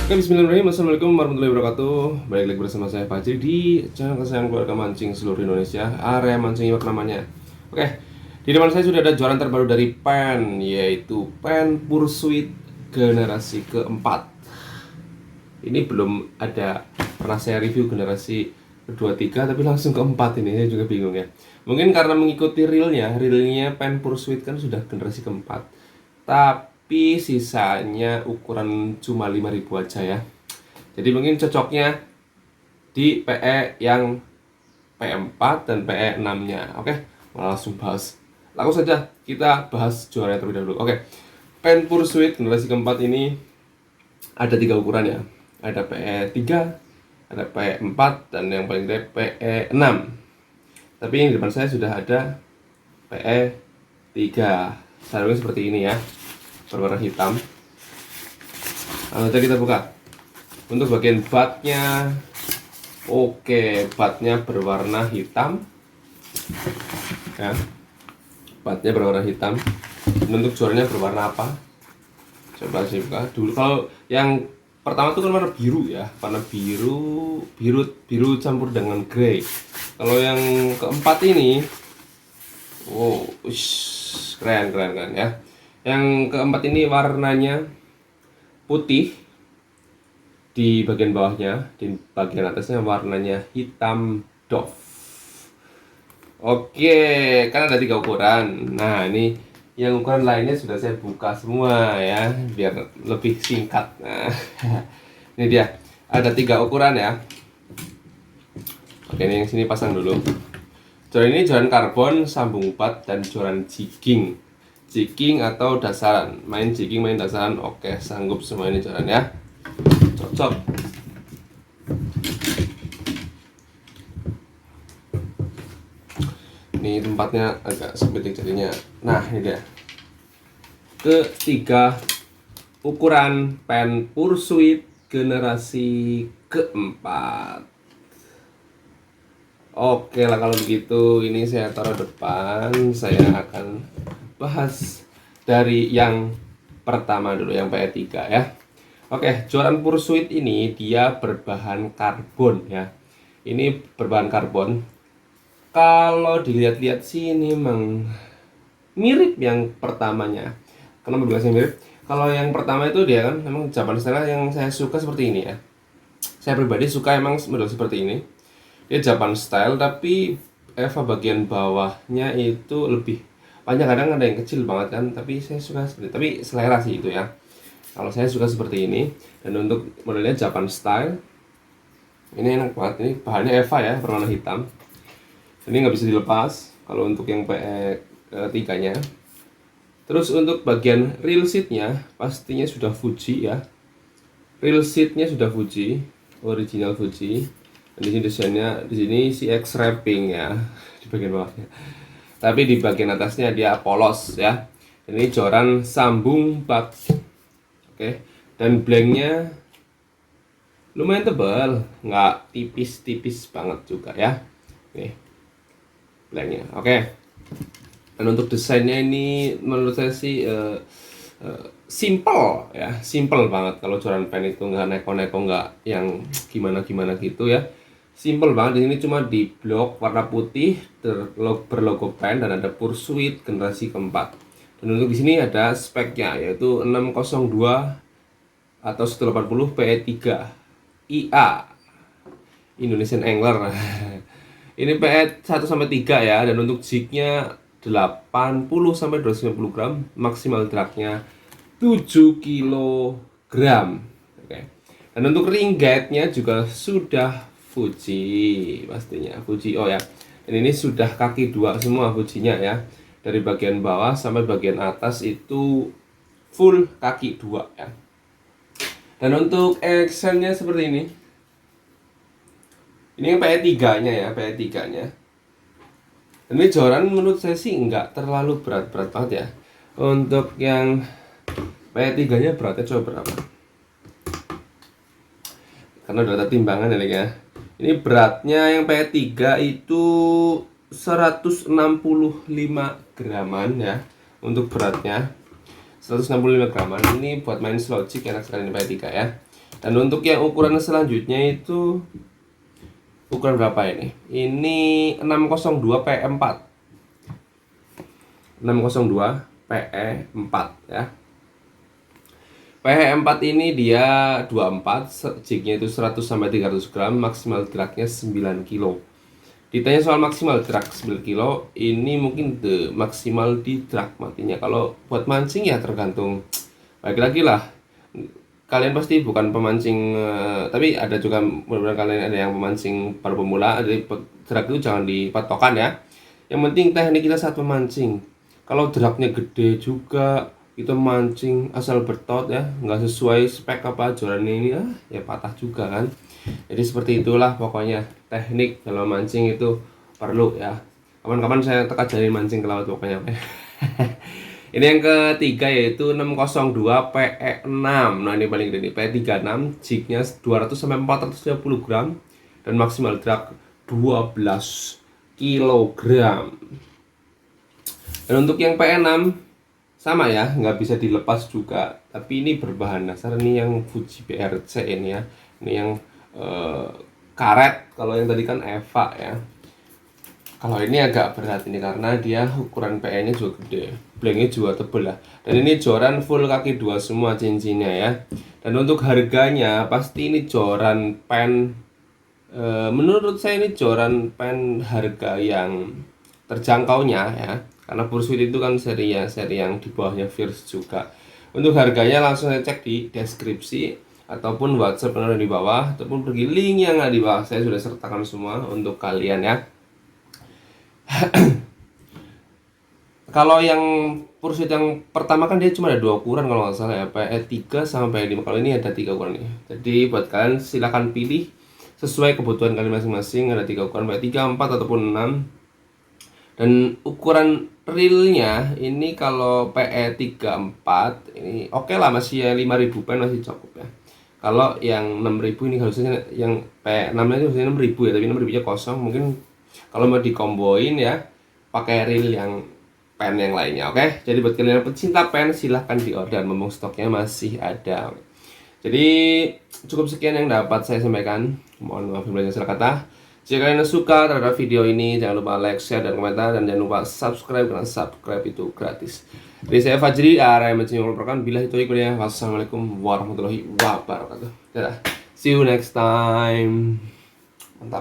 Oke, bismillahirrahmanirrahim. Assalamualaikum warahmatullahi wabarakatuh. Balik lagi bersama saya Fajri di channel kesayangan keluarga mancing seluruh Indonesia, area mancing iwak namanya. Oke, di depan saya sudah ada jualan terbaru dari Pen, yaitu Pen Pursuit generasi keempat. Ini belum ada, pernah saya review generasi kedua tiga, tapi langsung keempat ini, saya juga bingung ya. Mungkin karena mengikuti realnya Pen Pursuit kan sudah generasi keempat. Tapi sisanya ukuran cuma 5.000 aja ya. Jadi mungkin cocoknya di PE yang PE4 dan PE6 nya. Oke, langsung bahas. Langsung saja kita bahas juara terlebih dahulu. Oke, Pen Pursuit generasi keempat ini ada 3 ukuran ya. Ada PE3, ada PE4, dan yang paling gede PE6. Tapi yang di depan saya sudah ada PE3. Sarungnya seperti ini ya, berwarna hitam. Lalu kita buka. Untuk bagian batnya, oke, batnya berwarna hitam ya, batnya berwarna hitam. Untuk juaranya berwarna apa? Coba saya buka dulu. Kalau yang pertama itu kan warna biru ya, warna biru campur dengan grey. Kalau yang keempat ini, wow, keren ya. Yang keempat ini warnanya putih di bagian bawahnya, di bagian atasnya warnanya hitam doff. Oke, kan ada 3 ukuran. Nah, ini yang ukuran lainnya sudah saya buka semua ya, biar lebih singkat. Nah, ini dia, ada 3 ukuran ya. Oke, ini yang sini pasang dulu. Joran ini joran karbon, sambung bat, dan joran jigging. Jigging atau dasaran, main jigging, main dasaran, oke, sanggup semua ini joran ya. Cocok. Ini tempatnya agak sempit jadinya. Nah, ini dia. Ketiga ukuran Pen Pursuit generasi keempat. Oke lah, kalau begitu ini saya taruh depan. Saya akan bahas dari yang pertama dulu, yang PE3 ya. Oke, joran Pursuit ini dia berbahan karbon ya. Ini berbahan karbon. Kalau dilihat-lihat sih ini memang mirip yang pertamanya. Kenapa bilang mirip? Kalau yang pertama itu dia kan memang Japan style, yang saya suka seperti ini ya. Saya pribadi suka emang model seperti ini. Dia Japan style, tapi Eva bagian bawahnya itu lebih panjang, kadang ada yang kecil banget kan, tapi saya suka seperti, tapi selera sih itu ya. Kalau saya suka seperti ini, dan untuk modelnya Japan style, ini enak banget. Ini bahannya Eva ya, berwarna hitam. Ini nggak bisa dilepas kalau untuk yang PE 3 nya. Terus untuk bagian reel seatnya pastinya sudah Fuji ya. Reel seatnya sudah Fuji, original Fuji. Dan di sini desainnya, di sini CX wrapping ya di bagian bawahnya. Tapi di bagian atasnya dia polos ya. Ini joran sambung bat. Oke, dan blanknya lumayan tebal, nggak tipis-tipis banget juga ya. Nih, blanknya. Oke. Dan untuk desainnya ini menurut saya sih simple ya, simple banget. Kalau joran pen itu nggak neko-neko, nggak yang gimana-gimana gitu ya. Simple banget. Di sini cuma di blok warna putih berlogo pen dan ada Pursuit generasi keempat. Dan untuk di sini ada speknya, yaitu 602 atau 180 PE3 IA Indonesian Angler. Ini PE 1 sampai 3 ya, dan untuk jignya 80 sampai 250 gram, maksimal dragnya 7 kg. Oke. Dan untuk ring guide-nya juga sudah Fuji, pastinya Fuji ya. Dan ini sudah kaki 2 semua Fujinya ya. Dari bagian bawah sampai bagian atas itu full kaki 2 ya. Dan untuk actionnya seperti ini. Ini yang PE3 nya ya, PE3 nya. Dan ini joran menurut saya sih nggak terlalu berat-berat banget ya. Untuk yang PE3 nya beratnya coba berapa? Karena udah ada timbangan ya. Ini beratnya yang PE3 itu 165 graman ya. Untuk beratnya 165 graman. Ini buat main slow jig enak sekali, ini PE3 ya. Dan untuk yang ukuran selanjutnya itu ukuran berapa ini? Ini 602 PE4. 602 PE4 ya. PE4 ini dia 24, jignya itu 100 sampai 300 gram, maksimal dragnya 9 kilo. Ditanya soal maksimal drag 9 kilo, ini mungkin maksimal di drag matinya. Kalau buat mancing ya tergantung. Baik lagi lah, kalian pasti bukan pemancing, tapi ada juga beberapa kalian ada yang pemancing baru pemula. Jadi drag itu jangan dipatokan ya. Yang penting teknik kita saat memancing. Kalau dragnya gede juga, kita mancing asal bertot ya, nggak sesuai spek apa joran ini ya patah juga kan. Jadi seperti itulah pokoknya teknik kalau mancing itu perlu ya. Kapan-kapan saya ajarin mancing ke laut pokoknya. Ini yang ketiga yaitu 602 PE6. Nah ini paling gede nih, PE36, jignya 200 sampai 450 gram dan maksimal drag 12 kilogram. Dan untuk yang PE6 sama ya, nggak bisa dilepas juga. Tapi ini berbahan dasar, ini yang Fuji BRC ini ya. Ini yang karet, kalau yang tadi kan Eva ya. Kalau ini agak berat ini karena dia ukuran PE nya juga gede, blanknya juga tebel lah. Dan ini joran full kaki 2 semua cincinnya ya. Dan untuk harganya pasti ini joran pen, menurut saya ini joran pen harga yang terjangkaunya ya. Karena Pursuit itu kan seri yang di bawahnya Fierce juga. Untuk harganya langsung saya cek di deskripsi ataupun WhatsApp yang ada di bawah, ataupun pergi link yang ada di bawah. Saya sudah sertakan semua untuk kalian ya. Kalau yang Pursuit yang pertama kan dia cuma ada 2 ukuran kalau nggak salah ya, PE3 sama PE5. Kalau ini ada 3 ukuran nih. Jadi buat kalian silahkan pilih sesuai kebutuhan kalian masing-masing. Ada 3 ukuran, PE3, 4 ataupun 6. Dan ukuran realnya ini kalau PE34 ini oke lah, masih ya 5000 pen masih cukup ya. Kalau yang 6000 ini harusnya, yang P6 ini harusnya 6000 ya, tapi 6000 nya kosong. Mungkin kalau mau dikomboin ya pakai reel yang pen yang lainnya. Oke, jadi buat kalian yang pecinta pen silahkan di order, mumpung stoknya masih ada. Jadi cukup sekian yang dapat saya sampaikan. Mohon maaf bila salah kata. Jika kalian suka terhadap video ini, jangan lupa like, share, dan komentar. Dan jangan lupa subscribe, karena subscribe itu gratis. Jadi saya Fajri, area mancing melaporkan. Bila itu ikutnya, wassalamualaikum warahmatullahi wabarakatuh. Dadah. See you next time. Mantap.